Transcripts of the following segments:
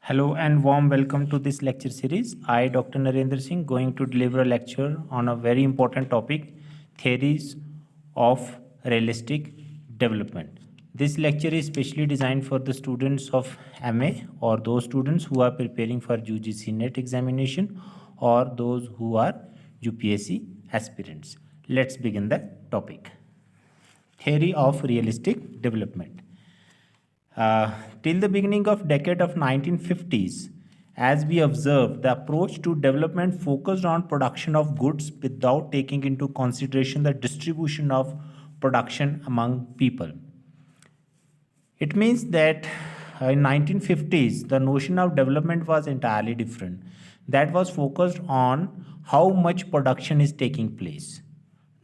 Hello and warm welcome to this lecture series. I, Dr. Narendra Singh, going to deliver a lecture on a very important topic, theories of realistic development. This lecture is specially designed for the students of MA or those students who are preparing for UGC NET examination or those who are UPSC aspirants. Let's begin the topic. Theory of realistic development. Till the beginning of decade of 1950s, as we observed, the approach to development focused on production of goods without taking into consideration the distribution of production among people. It means that in 1950s, the notion of development was entirely different. That was focused on how much production is taking place,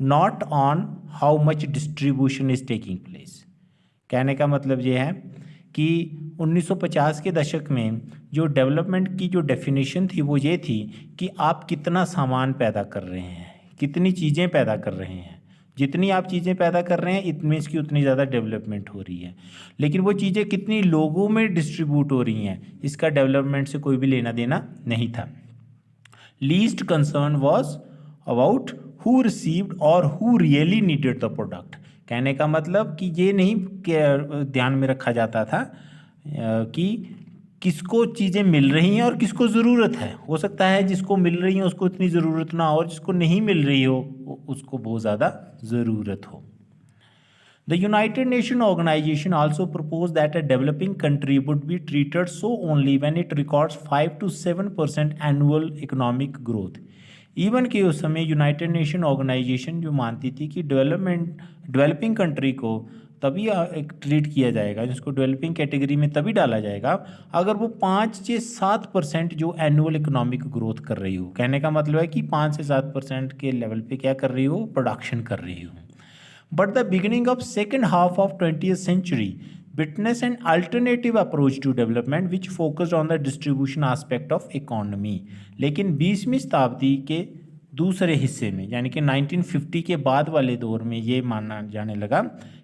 not on how much distribution is taking place. कहने का मतलब ये है कि 1950 के दशक में जो डेवलपमेंट की जो डेफिनेशन थी वो ये थी कि आप कितना सामान पैदा कर रहे हैं, कितनी चीज़ें पैदा कर रहे हैं. जितनी आप चीज़ें पैदा कर रहे हैं इट मीन्स की उतनी ज़्यादा डेवलपमेंट हो रही है. लेकिन वो चीज़ें कितनी लोगों में डिस्ट्रीब्यूट हो रही हैं इसका डेवलपमेंट से कोई भी लेना देना नहीं था. Least concern was about who received और who really needed the product. कहने का मतलब कि ये नहीं ध्यान में रखा जाता था कि किसको चीज़ें मिल रही हैं और किसको ज़रूरत है. हो सकता है जिसको मिल रही है उसको इतनी ज़रूरत ना हो और जिसको नहीं मिल रही हो उसको बहुत ज़्यादा ज़रूरत हो. The United Nations organization also proposed that a developing country would be treated so only when it records 5 to 7% annual economic growth. Even कि उस समय यूनाइटेड नेशन ऑर्गेनाइजेशन जो मानती थी कि डेवलपिंग कंट्री को तभी एक ट्रीट किया जाएगा, जिसको डेवलपिंग कैटेगरी में तभी डाला जाएगा अगर वो 5 से 7% जो एनुअल इकोनॉमिक ग्रोथ कर रही हो. कहने का मतलब है कि 5 से 7% के लेवल पे क्या कर रही हो, प्रोडक्शन कर रही हो. But the beginning of second half of 20th century witness an alternative approach to development which focused on the distribution aspect of economy. लेकिन 20वीं शताब्दी के दूसरे हिस्से में यानी कि 1950 के बाद वाले दौर में ये माना जाने लगा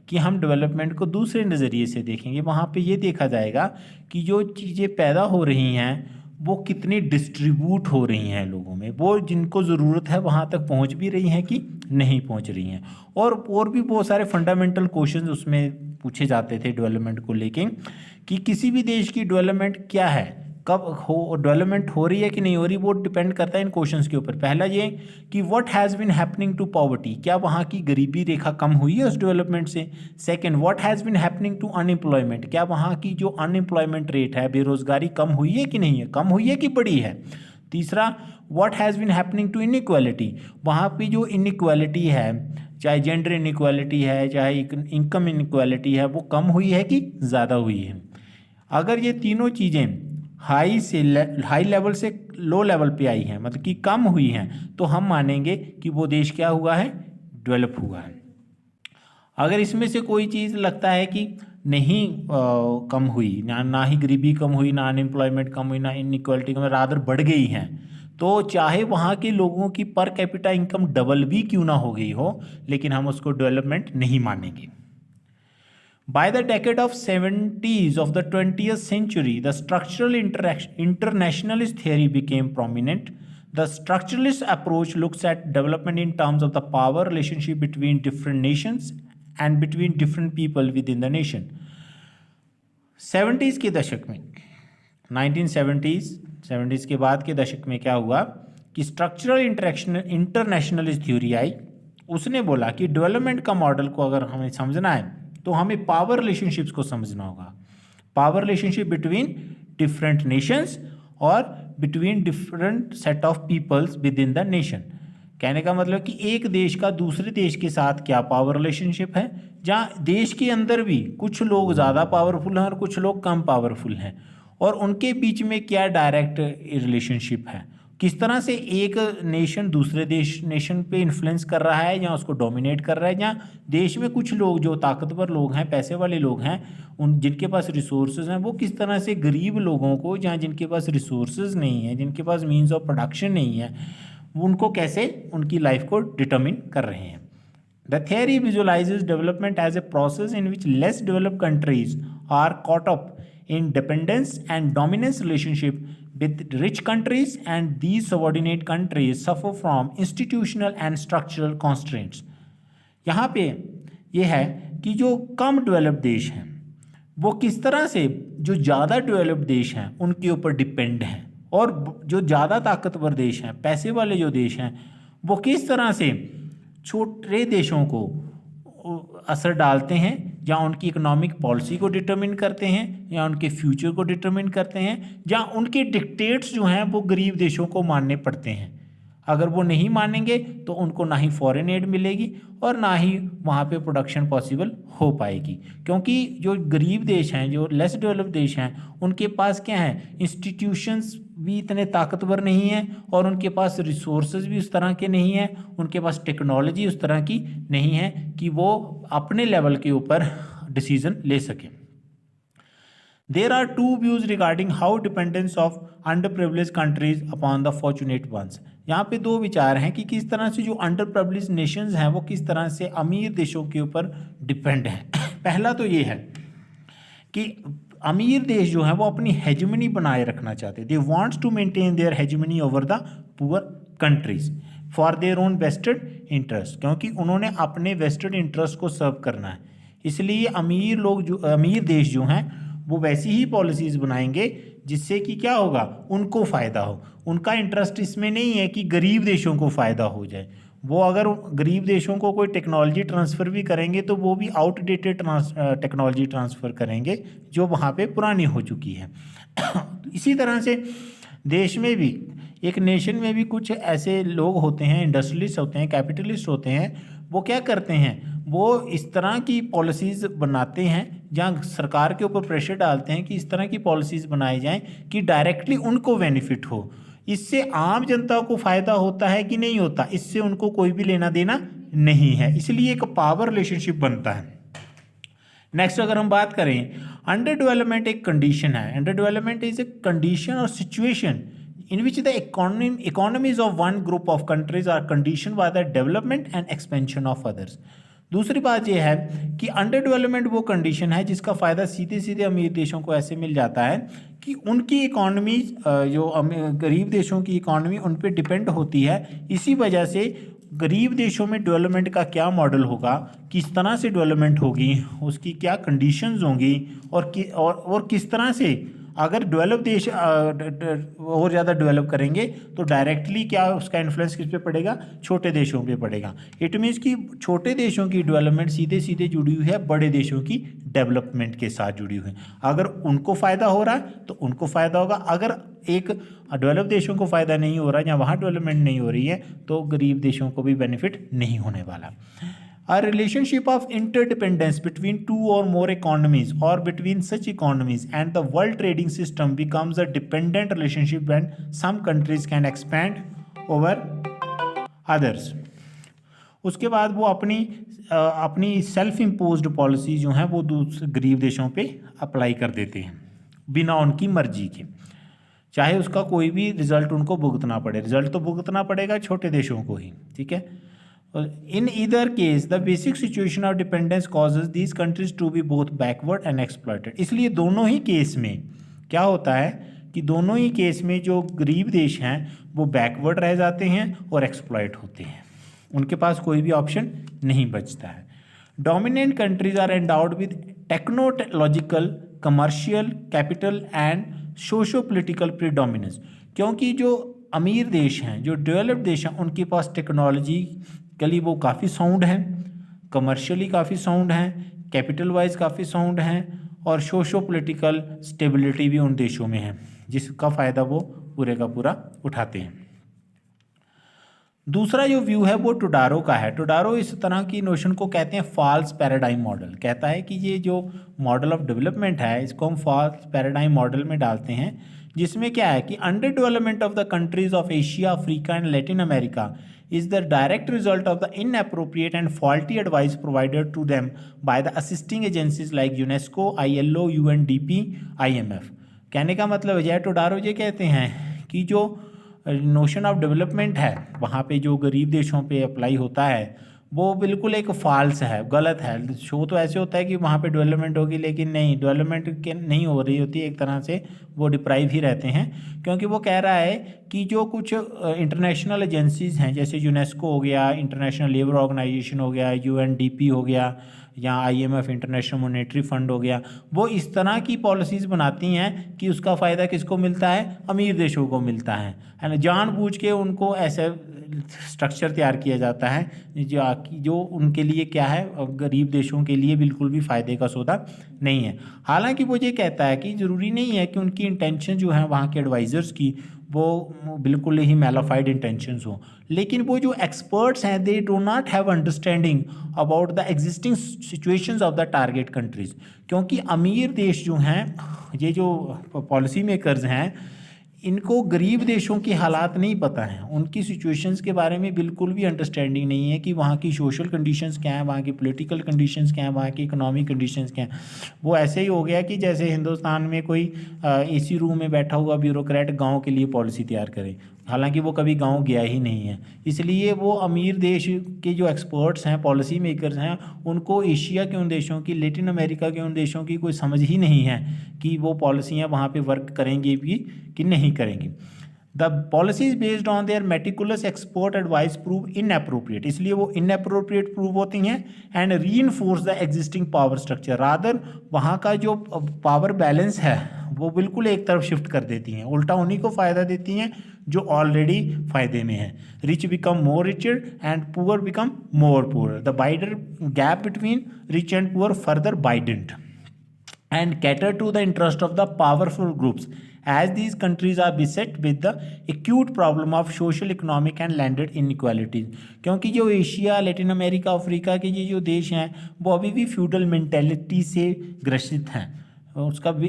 कि हम डेवलपमेंट को दूसरे नज़रिए से देखेंगे. वहाँ पे ये देखा जाएगा कि जो चीज़ें पैदा हो रही हैं वो कितनी डिस्ट्रीब्यूट हो रही हैं लोगों में, वो जिनको ज़रूरत है वहाँ तक पहुँच भी रही हैं कि नहीं पहुँच रही हैं. और भी बहुत सारे फंडामेंटल क्वेश्चंस उसमें पूछे जाते थे डेवलपमेंट को लेके कि किसी भी देश की डेवलपमेंट क्या है, कब हो डेवलपमेंट हो रही है कि नहीं हो रही, वो डिपेंड करता है इन क्वेश्चंस के ऊपर. पहला ये कि what has been happening to poverty, क्या वहाँ की गरीबी रेखा कम हुई है उस डेवलपमेंट से. Second, what has been happening to unemployment, क्या वहाँ की जो अनएम्प्लॉयमेंट रेट है, बेरोजगारी कम हुई है कि नहीं है, कम हुई है कि बढ़ी है. तीसरा, what has been happening to inequality, वहाँ पे जो इनइक्वालिटी है, चाहे जेंडर इनइक्वालिटी है चाहे इनकम इनइक्वालिटी है, वो कम हुई है कि ज़्यादा हुई है. अगर ये तीनों चीज़ें हाई लेवल से लो लेवल पे आई हैं, मतलब कि कम हुई हैं, तो हम मानेंगे कि वो देश क्या हुआ है, डेवलप हुआ है. अगर इसमें से कोई चीज़ लगता है कि नहीं कम हुई, ना ही गरीबी कम हुई, ना अनएम्प्लॉयमेंट कम हुई, ना इनइक्वालिटी कम, रादर बढ़ गई हैं, तो चाहे वहाँ के लोगों की पर कैपिटा इनकम डबल भी क्यों ना हो गई हो, लेकिन हम उसको डेवलपमेंट नहीं मानेंगे. By the decade of 70s of the 20th century, the structural internationalist theory became prominent. The structuralist approach looks at development in terms of the power relationship between different nations and between different people within the nation. 70s के दशक में 1970s के बाद के दशक में क्या हुआ कि स्ट्रक्चरल इंटरनेशनलिस्ट थ्योरी आई. उसने बोला कि डेवलपमेंट का मॉडल को अगर हमें समझना है तो हमें पावर रिलेशनशिप्स को समझना होगा. Power relationship between different nations और between different set of peoples within the nation. कहने का मतलब कि एक देश का दूसरे देश के साथ क्या पावर रिलेशनशिप है, जहाँ देश के अंदर भी कुछ लोग ज़्यादा पावरफुल हैं और कुछ लोग कम पावरफुल हैं, और उनके बीच में क्या डायरेक्ट रिलेशनशिप है, किस तरह से एक नेशन दूसरे नेशन पे इन्फ्लुएंस कर रहा है या उसको डोमिनेट कर रहा है, या देश में कुछ लोग जो ताकतवर लोग हैं, पैसे वाले लोग हैं, उन जिनके पास रिसोर्सेज हैं, वो किस तरह से गरीब लोगों को, जहाँ जिनके पास रिसोर्सेज नहीं है, जिनके पास मीन्स ऑफ प्रोडक्शन नहीं है, उनको कैसे उनकी लाइफ को डिटर्मिन कर रहे हैं. The theory visualises development as a process in which less developed countries are caught up in dependence and dominance relationship with rich countries, and these subordinate countries suffer from institutional and structural constraints. यहाँ पे ये है कि जो कम developed देश हैं वो किस तरह से जो ज़्यादा डेवलप्ड देश हैं उनके ऊपर डिपेंड हैं, और जो ज़्यादा ताकतवर देश हैं, पैसे वाले जो देश हैं, वो किस तरह से छोटे देशों को असर डालते हैं, या उनकी इकोनॉमिक पॉलिसी को डिटरमिन करते हैं, या उनके फ्यूचर को डिटरमिन करते हैं, या उनके डिक्टेट्स जो हैं वो गरीब देशों को मानने पड़ते हैं। अगर वो नहीं मानेंगे तो उनको ना ही फॉरेन एड मिलेगी और ना ही वहाँ पे प्रोडक्शन पॉसिबल हो पाएगी, क्योंकि जो गरीब देश हैं, जो लेस डेवलप्ड देश हैं, उनके पास क्या है, इंस्टीट्यूशंस भी इतने ताकतवर नहीं हैं, और उनके पास रिसोर्सेज भी उस तरह के नहीं हैं, उनके पास टेक्नोलॉजी उस तरह की नहीं है कि वो अपने लेवल के ऊपर डिसीजन ले सकें। There are two views regarding how dependence of underprivileged countries upon the fortunate ones. यहाँ पे दो विचार हैं कि किस तरह से जो underprivileged nations हैं वो किस तरह से अमीर देशों के ऊपर डिपेंड हैं। पहला तो ये है कि अमीर देश जो हैं वो अपनी हेजमनी बनाए रखना चाहते हैं। They want to maintain their hegemony over the poor countries for their own vested interest, क्योंकि उन्होंने अपने vested interest को सर्व करना है। इसलिए अमीर देश जो हैं वो वैसी ही पॉलिसीज़ बनाएंगे जिससे कि क्या होगा, उनको फ़ायदा हो। उनका इंटरेस्ट इसमें नहीं है कि गरीब देशों को फ़ायदा हो जाए। वो अगर गरीब देशों को कोई टेक्नोलॉजी ट्रांसफ़र भी करेंगे तो वो भी आउटडेटेड टेक्नोलॉजी ट्रांसफ़र करेंगे जो वहाँ पे पुरानी हो चुकी है। इसी तरह से देश में भी, एक नेशन में भी कुछ ऐसे लोग होते हैं, इंडस्ट्रियलिस्ट होते हैं, कैपिटलिस्ट होते हैं, वो क्या करते हैं, वो इस तरह की पॉलिसीज़ बनाते हैं जहाँ सरकार के ऊपर प्रेशर डालते हैं कि इस तरह की पॉलिसीज़ बनाई जाएं कि डायरेक्टली उनको बेनिफिट हो। इससे आम जनता को फ़ायदा होता है कि नहीं होता, इससे उनको कोई भी लेना देना नहीं है, इसलिए एक पावर रिलेशनशिप बनता है। नेक्स्ट अगर हम बात करें, अंडर डेवलपमेंट एक कंडीशन है। Under development is a condition और situation in which the economies of one group of countries are conditioned by the development and expansion of others. दूसरी बात यह है कि अंडर डेवलपमेंट वो कंडीशन है जिसका फ़ायदा सीधे सीधे अमीर देशों को ऐसे मिल जाता है कि उनकी इकॉनमी, जो गरीब देशों की इकॉनमी उन पर डिपेंड होती है। इसी वजह से गरीब देशों में डेवलपमेंट का क्या मॉडल होगा, किस तरह से डेवलपमेंट होगी, उसकी क्या कंडीशंस होंगी, और किस तरह से अगर डेवलप देश और ज़्यादा डेवलप करेंगे तो डायरेक्टली क्या उसका इन्फ्लुएंस किस पे पड़ेगा, छोटे देशों पे पड़ेगा। इट मीन्स कि छोटे देशों की डेवलपमेंट सीधे सीधे जुड़ी हुई है बड़े देशों की डेवलपमेंट के साथ जुड़ी हुई है। अगर उनको फ़ायदा हो रहा है तो उनको फ़ायदा होगा, अगर एक डेवलप देशों को फ़ायदा नहीं हो रहा है या वहाँ डेवलपमेंट नहीं हो रही है तो गरीब देशों को भी बेनिफिट नहीं होने वाला। A relationship of interdependence between two or more economies or between such economies and the world trading system becomes a dependent relationship when some countries can expand over others. उसके बाद वो अपनी सेल्फ इम्पोज्ड पॉलिसी जो हैं वो दूसरे गरीब देशों पे अप्लाई कर देते हैं बिना उनकी मर्जी के, चाहे उसका कोई भी रिजल्ट उनको भुगतना पड़े। रिजल्ट तो भुगतना पड़ेगा छोटे देशों को ही, ठीक है। In either case, the basic situation of dependence causes these countries to be both backward and exploited. इसलिए दोनों ही केस में क्या होता है कि दोनों ही केस में जो गरीब देश हैं वो बैकवर्ड रह जाते हैं और एक्सप्लॉइट होते हैं, उनके पास कोई भी ऑप्शन नहीं बचता है। Dominant countries are endowed with technological, commercial, capital and socio-political predominance. क्योंकि जो अमीर देश हैं, जो डेवलप्ड देश हैं, उनके पास टेक्नोलॉजी के लिए वो काफ़ी साउंड हैं, कमर्शियली काफ़ी साउंड हैं, कैपिटल वाइज काफ़ी साउंड हैं, और सोशो पॉलिटिकल स्टेबिलिटी भी उन देशों में है जिसका फ़ायदा वो पूरे का पूरा उठाते हैं। दूसरा जो व्यू है वो टुडारो का है। टुडारो इस तरह की नोशन को कहते हैं फॉल्स पैराडाइम मॉडल। कहता है कि ये जो मॉडल ऑफ डेवलपमेंट है इसको हम फॉल्स पैराडाइम मॉडल में डालते हैं, जिसमें क्या है कि under development of the countries of Asia, Africa and Latin America is the direct result of the inappropriate and faulty advice provided to them by the assisting agencies like UNESCO, ILO, UNDP, IMF. कहने का मतलब है टुडारो ये कहते हैं कि जो notion of development है वहाँ पे जो गरीब देशों पे अप्लाई होता है वो बिल्कुल एक फॉल्स है, गलत है। शो तो ऐसे होता है कि वहाँ पे डेवलपमेंट होगी, लेकिन नहीं, डेवलपमेंट के नहीं हो रही होती, एक तरह से वो डिप्राइव ही रहते हैं। क्योंकि वो कह रहा है कि जो कुछ इंटरनेशनल एजेंसीज हैं, जैसे यूनेस्को हो गया, इंटरनेशनल लेबर ऑर्गेनाइजेशन हो गया, यूएनडीपी हो गया, या आईएमएफ इंटरनेशनल मॉनेटरी फंड हो गया, वो इस तरह की पॉलिसीज़ बनाती हैं कि उसका फ़ायदा किसको मिलता है? अमीर देशों को मिलता है ना। जानबूझ के उनको ऐसे स्ट्रक्चर तैयार किया जाता है जो उनके लिए क्या है, गरीब देशों के लिए बिल्कुल भी फ़ायदे का सौदा नहीं है। हालांकि वो ये कहता है कि ज़रूरी नहीं है कि उनकी इंटेंशन जो है वहाँ के एडवाइज़र्स की वो बिल्कुल ही मैलाफाइड इंटेंशंस हो, लेकिन वो जो एक्सपर्ट्स हैं they do not have understanding about the existing situations of the target countries. क्योंकि अमीर देश जो हैं, ये जो पॉलिसी मेकर्स हैं, इनको गरीब देशों की हालात नहीं पता हैं, उनकी सिचुएशंस के बारे में बिल्कुल भी अंडरस्टैंडिंग नहीं है कि वहाँ की सोशल कंडीशंस क्या हैं, वहाँ की पॉलिटिकल कंडीशंस क्या हैं, वहाँ की इकोनॉमिक कंडीशंस क्या हैं। वो ऐसे ही हो गया कि जैसे हिंदुस्तान में कोई एसी रूम में बैठा हुआ ब्यूरोक्रेट गांव के लिए पॉलिसी तैयार करे, हालांकि वो कभी गांव गया ही नहीं है। इसलिए वो अमीर देश के जो एक्सपर्ट्स हैं, पॉलिसी मेकर्स हैं, उनको एशिया के उन देशों की, लैटिन अमेरिका के उन देशों की कोई समझ ही नहीं है कि वो पॉलिसियाँ वहाँ पे वर्क करेंगी भी कि नहीं करेंगी। The policies based on their meticulous expert advice prove inappropriate, इसलिए वो इनअप्रोप्रिएट प्रूव होती हैं। And reinforce the existing power structure, rather वहाँ का जो पावर बैलेंस है वो बिल्कुल एक तरफ शिफ्ट कर देती हैं, उल्टा उन्हीं को फ़ायदा देती हैं जो ऑलरेडी फ़ायदे में है। Rich become more richer and poor become more poor, the wider gap between rich and poor further widened and cater to the interest of the powerful groups, as these countries are beset with the acute problem of social, economic and landed inequalities। क्योंकि जो Asia, Latin America, Africa के ये जो देश हैं वो अभी भी फ्यूडल मेंटेलिटी से ग्रसित हैं, उसका भी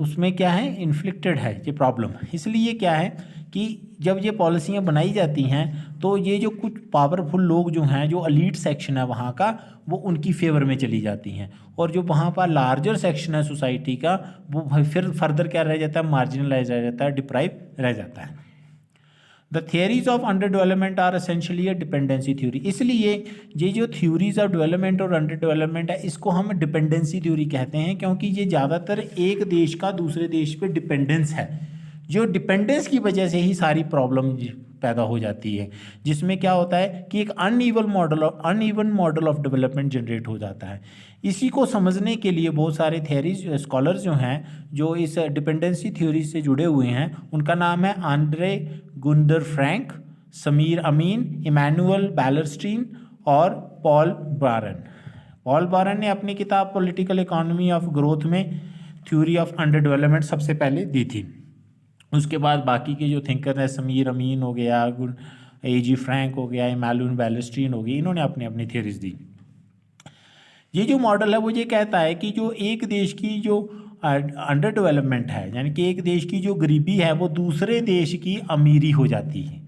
उसमें क्या है, इन्फ्लिक्टेड है ये प्रॉब्लम। इसलिए क्या है कि जब ये पॉलिसियाँ बनाई जाती हैं तो ये जो कुछ पावरफुल लोग जो हैं, जो एलीट सेक्शन है वहाँ का, वो उनकी फेवर में चली जाती हैं, और जो वहाँ पर लार्जर सेक्शन है सोसाइटी का वो फिर फर्दर क्या रह जाता है, मार्जिनलाइज रह जाता है, डिप्राइव रह जाता है। The theories of under development are essentially a dependency theory, इसलिए ये जो थ्योरीज ऑफ डेवलपमेंट और अंडर डेवलपमेंट है इसको हम डिपेंडेंसी थ्योरी कहते हैं, क्योंकि ये ज़्यादातर एक देश का दूसरे देश पे डिपेंडेंस है, जो डिपेंडेंस की वजह से ही सारी प्रॉब्लम पैदा हो जाती है, जिसमें क्या होता है कि एक uneven model of development generate हो जाता है। इसी को समझने के लिए बहुत सारे थ्योरीज स्कॉलर्स जो हैं जो इस डिपेंडेंसी थ्योरी से जुड़े हुए हैं, उनका नाम है आंद्रे गुंडर फ्रैंक, समीर अमीन, इमैनुअल बैलरस्टीन और पॉल बारन। पॉल बारन ने अपनी किताब पॉलिटिकल इकोनॉमी ऑफ ग्रोथ में थ्योरी ऑफ अंडर डेवलपमेंट सबसे पहले दी थी। उसके बाद बाकी के जो थिंकर हैं, समीर अमीन हो गया, एजी फ्रैंक हो गया, इमैनुअल बैलरस्टीन हो गई, इन्होंने अपनी अपनी थ्योरीज दी। ये जो मॉडल है वो ये कहता है कि जो एक देश की जो अंडर डेवलपमेंट है, यानी कि एक देश की जो गरीबी है वो दूसरे देश की अमीरी हो जाती है।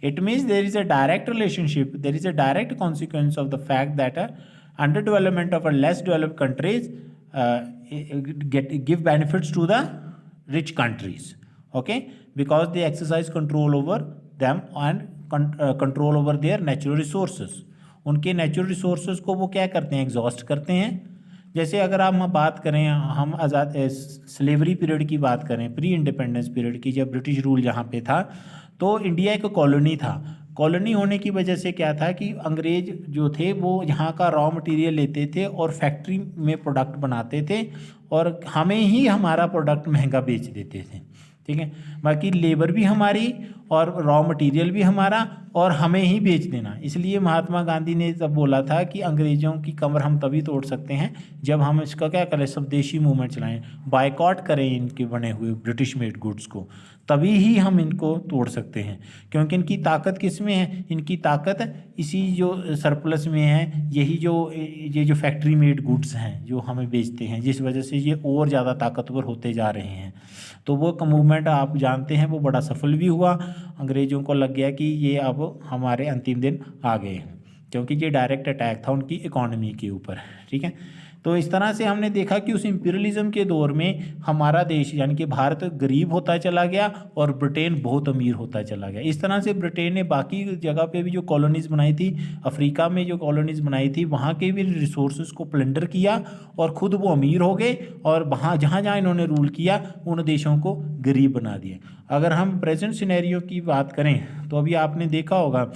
It means there is a direct relationship, there is a direct consequence of the fact that under development of a less developed countries give benefits to the rich countries, okay, because they exercise control over them and control over their natural resources। उनके natural resources को वो क्या करते हैं, exhaust करते हैं। जैसे अगर हम बात करें, हम आज़ाद स्लेवरी पीरियड की बात करें, प्री इंडिपेंडेंस पीरियड की, जब ब्रिटिश रूल यहाँ पे था तो इंडिया एक कॉलोनी था। कॉलोनी होने की वजह से क्या था कि अंग्रेज जो थे वो यहाँ का रॉ मटेरियल लेते थे और फैक्ट्री में प्रोडक्ट बनाते थे और हमें ही हमारा प्रोडक्ट महंगा बेच देते थे, ठीक है। बाकी लेबर भी हमारी और रॉ मटेरियल भी हमारा और हमें ही बेच देना। इसलिए महात्मा गांधी ने तब बोला था कि अंग्रेज़ों की कमर हम तभी तोड़ सकते हैं जब हम इसका क्या करें, स्वदेशी मूवमेंट चलाएं, बायकॉट करें इनके बने हुए ब्रिटिश मेड गुड्स को, तभी ही हम इनको तोड़ सकते हैं। क्योंकि इनकी ताकत किस में है, इनकी ताकत इसी जो सरप्लस में है, ये जो फैक्ट्री मेड गुड्स हैं जो हमें बेचते हैं, जिस वजह से ये और ज़्यादा ताकतवर होते जा रहे हैं। तो वो मूवमेंट आप जानते हैं वो बड़ा सफल भी हुआ। अंग्रेज़ों को लग गया कि ये अब हमारे अंतिम दिन आ गए हैं, क्योंकि ये डायरेक्ट अटैक था उनकी इकोनॉमी के ऊपर, ठीक है। तो इस तरह से हमने देखा कि उस इंपीरियलिज्म के दौर में हमारा देश यानी कि भारत गरीब होता चला गया और ब्रिटेन बहुत अमीर होता चला गया। इस तरह से ब्रिटेन ने बाकी जगह पे भी जो कॉलोनीज़ बनाई थी, अफ्रीका में जो कॉलोनीज़ बनाई थी, वहाँ के भी रिसोर्सेज को प्लंडर किया और ख़ुद वो अमीर हो गए, और वहाँ जहाँ जहाँ इन्होंने रूल किया उन देशों को गरीब बना दिया। अगर हम प्रेजेंट सिनेरियो की बात करें तो अभी आपने देखा होगा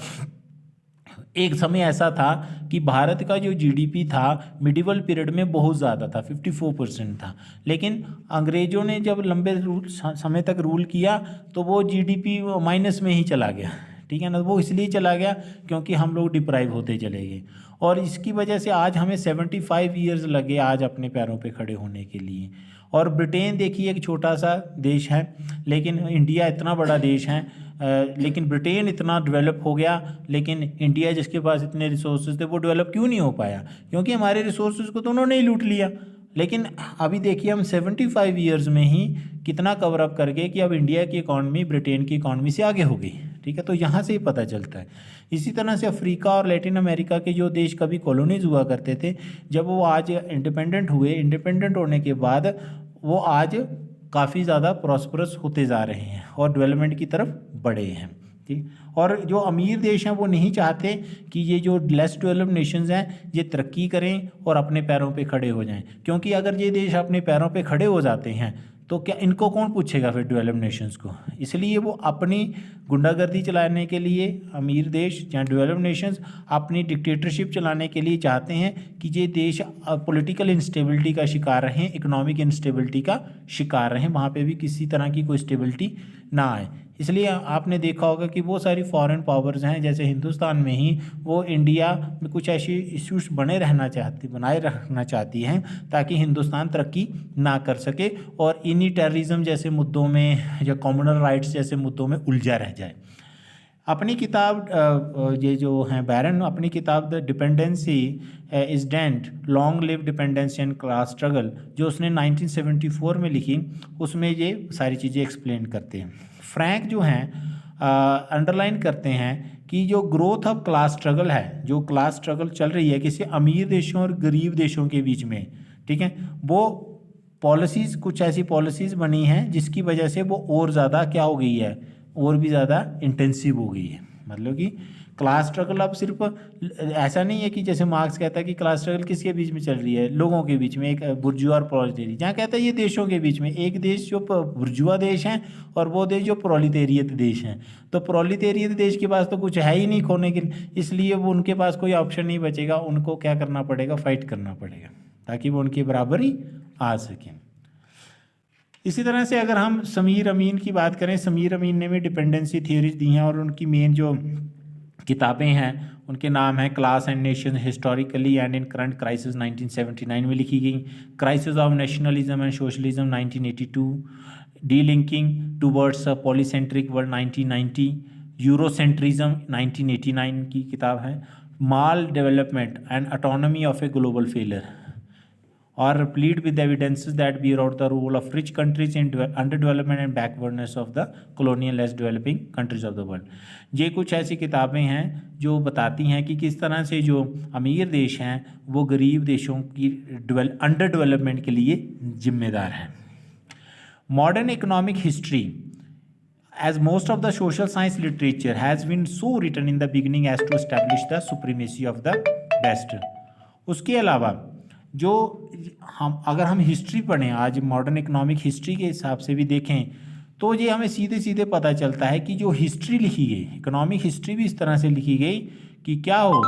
एक समय ऐसा था कि भारत का जो जीडीपी था मिडिवल पीरियड में बहुत ज़्यादा था, 54% था, लेकिन अंग्रेज़ों ने जब लंबे समय तक रूल किया तो वो जीडीपी माइनस में ही चला गया, ठीक है ना। वो इसलिए चला गया क्योंकि हम लोग डिप्राइव होते चले गए, और इसकी वजह से आज हमें 75 ईयर्स लगे आज अपने पैरों पे खड़े होने के लिए। और ब्रिटेन देखिए एक छोटा सा देश है, लेकिन इंडिया इतना बड़ा देश है, लेकिन ब्रिटेन इतना डेवलप हो गया, लेकिन इंडिया जिसके पास इतने रिसोर्सेज थे वो डेवलप क्यों नहीं हो पाया? क्योंकि हमारे रिसोर्सेज को तो उन्होंने ही लूट लिया। लेकिन अभी देखिए हम 75 ईयर्स में ही कितना कवर अप कर गए कि अब इंडिया की इकॉनमी ब्रिटेन की इकॉनमी से आगे हो गई, ठीक है। तो यहाँ से ही पता चलता है। इसी तरह से अफ्रीका और लैटिन अमेरिका के जो देश कभी कॉलोनीज हुआ करते थे, जब वो आज इंडिपेंडेंट हुए, इंडिपेंडेंट होने के बाद वो आज काफ़ी ज़्यादा प्रॉस्परस होते जा रहे हैं और डेवलपमेंट की तरफ बढ़े हैं, ठीक। और जो अमीर देश हैं वो नहीं चाहते कि ये जो लेस डेवलप्ड नेशंस हैं ये तरक्की करें और अपने पैरों पे खड़े हो जाएं, क्योंकि अगर ये देश अपने पैरों पे खड़े हो जाते हैं तो क्या इनको कौन पूछेगा फिर डेवलप्ड नेशंस को? इसलिए वो अपनी गुंडागर्दी चलाने के लिए, अमीर देश या डेवलप्ड नेशंस अपनी डिक्टेटरशिप चलाने के लिए चाहते हैं कि ये देश पॉलिटिकल इंस्टेबिलिटी का शिकार रहें, इकोनॉमिक इंस्टेबिलिटी का शिकार रहें, वहाँ पे भी किसी तरह की कोई स्टेबिलिटी ना आए। इसलिए आपने देखा होगा कि वो सारी फॉरेन पावर्स हैं, जैसे हिंदुस्तान में ही वो इंडिया में कुछ ऐसी इश्यूज बनाए रखना चाहती हैं ताकि हिंदुस्तान तरक्की ना कर सके और इन्हीं टेररिज्म जैसे मुद्दों में या कॉमनल राइट्स जैसे मुद्दों में उलझा रह जाए। अपनी किताब ये जो हैं बैरन, अपनी किताब द डिपेंडेंसी इज डेंट, long live dependency and class struggle, जो उसने 1974 में लिखी, उसमें ये सारी चीज़ें एक्सप्लेन करते हैं। फ्रैंक जो हैं अंडरलाइन करते हैं कि जो ग्रोथ ऑफ क्लास स्ट्रगल है, जो क्लास स्ट्रगल चल रही है किसी अमीर देशों और गरीब देशों के बीच में, ठीक है, वो पॉलिसीज़, कुछ ऐसी पॉलिसीज़ बनी हैं जिसकी वजह से वो और ज़्यादा क्या हो गई है, और भी ज़्यादा इंटेंसिव हो गई है। मतलब कि क्लास स्ट्रगल अब सिर्फ ऐसा नहीं है कि जैसे मार्क्स कहता है कि क्लास स्ट्रगल किसके बीच में चल रही है, लोगों के बीच में, एक बुर्जुआ और प्रोलेटेरियत, जहाँ कहता है ये देशों के बीच में, एक देश जो बुर्जुआ देश हैं और वो देश जो प्रोलेटेरियत देश हैं। तो प्रोलेटेरियत देश के पास तो कुछ है ही नहीं खोने के, इसलिए वो उनके पास कोई ऑप्शन नहीं बचेगा, उनको क्या करना पड़ेगा, फाइट करना पड़ेगा ताकि वो उनके बराबर ही आ सकें। इसी तरह से अगर हम समीर अमीन की बात करें, समीर अमीन ने भी डिपेंडेंसी थियोरीज दी हैं और उनकी मेन जो किताबें हैं उनके नाम है class and nation historically and in current crisis 1979 में लिखी गई, crisis of nationalism and socialism 1982, delinking towards a polycentric world 1990, eurocentrism 1989 की किताब है, maldevelopment and autonomy of a global failure, or replete with evidences that bear out the role of rich countries in underdevelopment and backwardness of the colonial less developing countries of the world। ये कुछ ऐसी किताबें हैं जो बताती हैं कि किस तरह से जो अमीर देश हैं वो गरीब देशों की अंडर डेवलपमेंट के लिए जिम्मेदार हैं। Modern economic history as most of the social science literature has been so written in the beginning as to establish the supremacy of the best। उसके अलावा जो अगर हम हिस्ट्री पढ़ें, आज मॉडर्न इकोनॉमिक हिस्ट्री के हिसाब से भी देखें तो ये हमें सीधे सीधे पता चलता है कि जो हिस्ट्री लिखी गई, इकोनॉमिक हिस्ट्री भी इस तरह से लिखी गई कि क्या हो,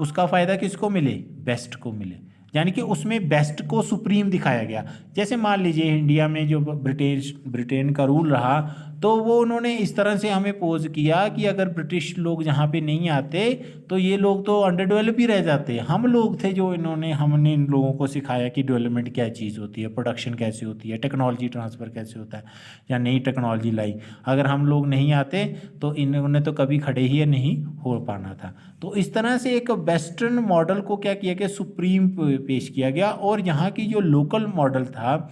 उसका फ़ायदा किसको मिले, बेस्ट को मिले, यानी कि उसमें बेस्ट को सुप्रीम दिखाया गया। जैसे मान लीजिए इंडिया में जो ब्रिटेन का रूल रहा तो वो उन्होंने इस तरह से हमें पोज किया कि अगर ब्रिटिश लोग यहाँ पे नहीं आते तो ये लोग तो अंडर डेवलप ही रह जाते। हम लोग थे जो हमने इन लोगों को सिखाया कि डेवलपमेंट क्या चीज़ होती है, प्रोडक्शन कैसे होती है, टेक्नोलॉजी ट्रांसफ़र कैसे होता है, या नई टेक्नोलॉजी लाई। अगर हम लोग नहीं आते तो इन्होंने तो कभी खड़े ही नहीं हो पाना था। तो इस तरह से एक वेस्टर्न मॉडल को क्या किया गया, सुप्रीम पेश किया गया, और यहाँ की जो लोकल मॉडल था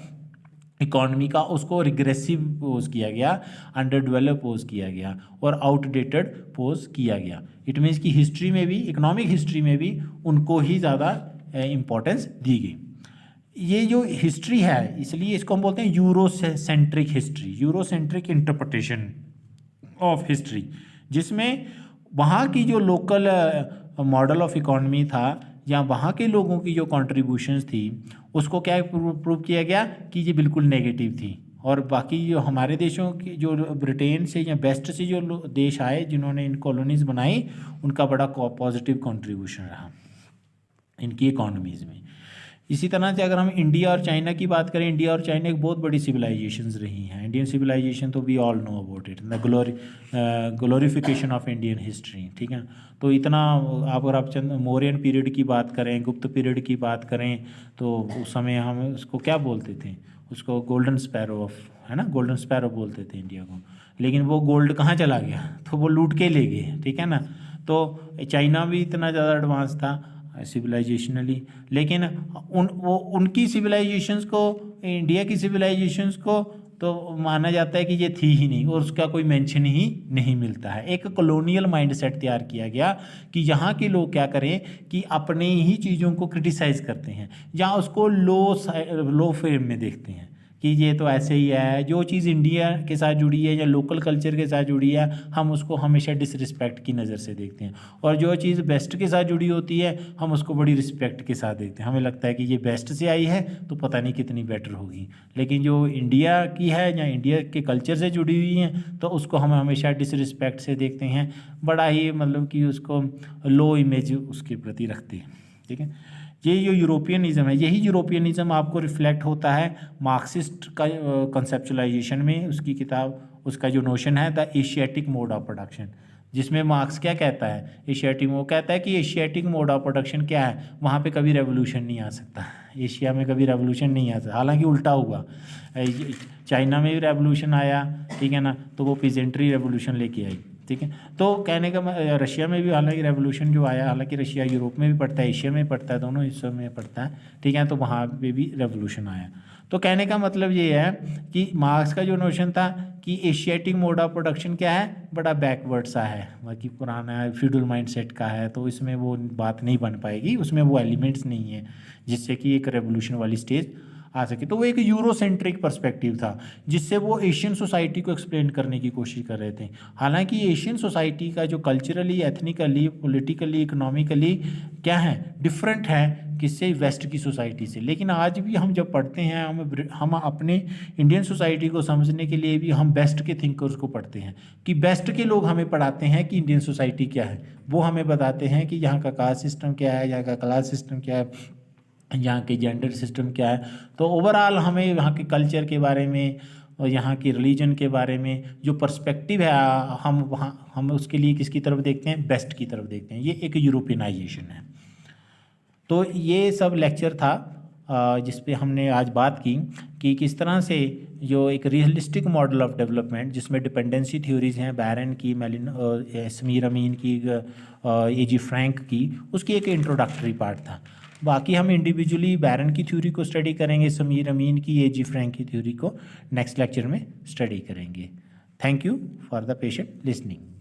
इकॉनमी का उसको रिग्रेसिव पोज किया गया, अंडर डेवलप पोज किया गया और आउटडेटेड पोज किया गया। इट मीन्स कि हिस्ट्री में भी, इकोनॉमिक हिस्ट्री में भी उनको ही ज़्यादा इम्पोर्टेंस दी गई। ये जो हिस्ट्री है, इसलिए इसको हम बोलते हैं Eurocentric history, Eurocentric interpretation of history, जिसमें वहाँ की जो लोकल मॉडल ऑफ इकोनॉमी था या वहाँ के लोगों की जो कंट्रीब्यूशंस थी उसको क्या प्रूव किया गया कि ये बिल्कुल नेगेटिव थी, और बाकी जो हमारे देशों की जो ब्रिटेन से या वेस्ट से जो देश आए जिन्होंने इन कॉलोनीज़ बनाई उनका बड़ा पॉजिटिव कंट्रीब्यूशन रहा इनकी इकोनॉमीज़ में। इसी तरह से अगर हम इंडिया और चाइना की बात करें, इंडिया और चाइना एक बहुत बड़ी सिविलाइजेशंस रही हैं। इंडियन सिविलाइजेशन तो we all know about it, the glorification of Indian history, ठीक है। तो इतना अगर आप मौर्यन पीरियड की बात करें, गुप्त पीरियड की बात करें, तो उस समय हम उसको क्या बोलते थे, उसको गोल्डन स्पैरो ऑफ, है ना, गोल्डन स्पैरो बोलते थे इंडिया को। लेकिन वो गोल्ड कहाँ चला गया, तो वो लूट के ले गए, ठीक है ना। तो चाइना भी इतना ज़्यादा एडवांस था सिविलाइजेशनली, लेकिन उनकी सिविलाइजेशंस को, इंडिया की सिविलाइजेशंस को तो माना जाता है कि ये थी ही नहीं, और उसका कोई मेंशन ही नहीं मिलता है। एक कॉलोनियल माइंडसेट तैयार किया गया कि यहाँ के लोग क्या करें कि अपने ही चीज़ों को क्रिटिसाइज़ करते हैं या उसको लो फ्रेम में देखते हैं कि ये तो ऐसे ही है। जो चीज़ इंडिया के साथ जुड़ी है या लोकल कल्चर के साथ जुड़ी है हम उसको हमेशा डिसरिस्पेक्ट की नज़र से देखते हैं, और जो चीज़ बेस्ट के साथ जुड़ी होती है हम उसको बड़ी रिस्पेक्ट के साथ देखते हैं। हमें लगता है कि ये बेस्ट से आई है तो पता नहीं कितनी बेटर होगी, लेकिन जो इंडिया की है या इंडिया के कल्चर से जुड़ी हुई हैं तो उसको हम हमेशा डिसरिस्पेक्ट से देखते हैं, बड़ा ही मतलब कि उसको लो इमेज उसके प्रति रखते हैं, ठीक है। ये जो यूरोपियनिज़म है, यही यूरोपियनिज़म आपको रिफ्लेक्ट होता है मार्क्सिस्ट का कंसेप्चुलाइजेशन में। उसकी किताब, उसका जो नोशन है the Asiatic mode of production, जिसमें मार्क्स क्या कहता है, एशियाटिक, वो कहता है कि एशियाटिक मोड ऑफ प्रोडक्शन क्या है, वहाँ पे कभी रेवोल्यूशन नहीं आ सकता, एशिया में कभी रेवोल्यूशन नहीं आ सकता। हालांकि उल्टा हुआ, चाइना में भी रेवोल्यूशन आया, ठीक है ना, तो वो पीजेंट्री रेवोल्यूशन लेके आई, ठीक है। तो कहने का रशिया में भी हालांकि रेवोल्यूशन जो आया, हालांकि रशिया यूरोप में भी पड़ता है, एशिया में पड़ता है, दोनों हिस्सों में पड़ता है, ठीक है, तो वहाँ पे भी रेवोल्यूशन आया। तो कहने का मतलब ये है कि मार्क्स का जो नोशन था कि एशियाटिक मोड ऑफ प्रोडक्शन क्या है, बड़ा बैकवर्ड सा है, बाकी पुराना फ्यूडल माइंडसेट का है, तो इसमें वो बात नहीं बन पाएगी, उसमें वो एलिमेंट्स नहीं है जिससे कि एक रेवोल्यूशन वाली स्टेज आ सके। तो वो एक यूरोसेंट्रिक पर्सपेक्टिव था जिससे वो एशियन सोसाइटी को एक्सप्लेन करने की कोशिश कर रहे थे। हालांकि एशियन सोसाइटी का जो कल्चरली, एथनिकली, पॉलिटिकली, इकोनॉमिकली क्या है, डिफरेंट है किससे, वेस्ट की सोसाइटी से। लेकिन आज भी हम जब पढ़ते हैं, हम अपने इंडियन सोसाइटी को समझने के लिए भी हम बेस्ट के थिंकर्स को पढ़ते हैं कि बेस्ट के लोग हमें पढ़ाते हैं कि इंडियन सोसाइटी क्या है। वो हमें बताते हैं कि यहाँ का कास्ट सिस्टम क्या है, यहाँ का क्लास सिस्टम क्या है, यहाँ के जेंडर सिस्टम क्या है। तो ओवरऑल हमें यहाँ के कल्चर के बारे में और यहाँ की रिलीजन के बारे में जो पर्सपेक्टिव है, हम उसके लिए किसकी तरफ देखते हैं, बेस्ट की तरफ देखते हैं। ये एक यूरोपियनाइजेशन है। तो ये सब लेक्चर था जिस पे हमने आज बात की कि किस तरह से जो एक रियलिस्टिक मॉडल ऑफ डेवलपमेंट जिसमें डिपेंडेंसी थ्योरीज हैं, बैरन की, समीर अमीन की, ए.जी. फ्रैंक की, उसकी एक इंट्रोडक्टरी पार्ट था। बाकी हम इंडिविजुअली बैरन की थ्योरी को स्टडी करेंगे, समीर अमीन की, ए.जी. फ्रैंक की थ्योरी को नेक्स्ट लेक्चर में स्टडी करेंगे। Thank you for the patient listening.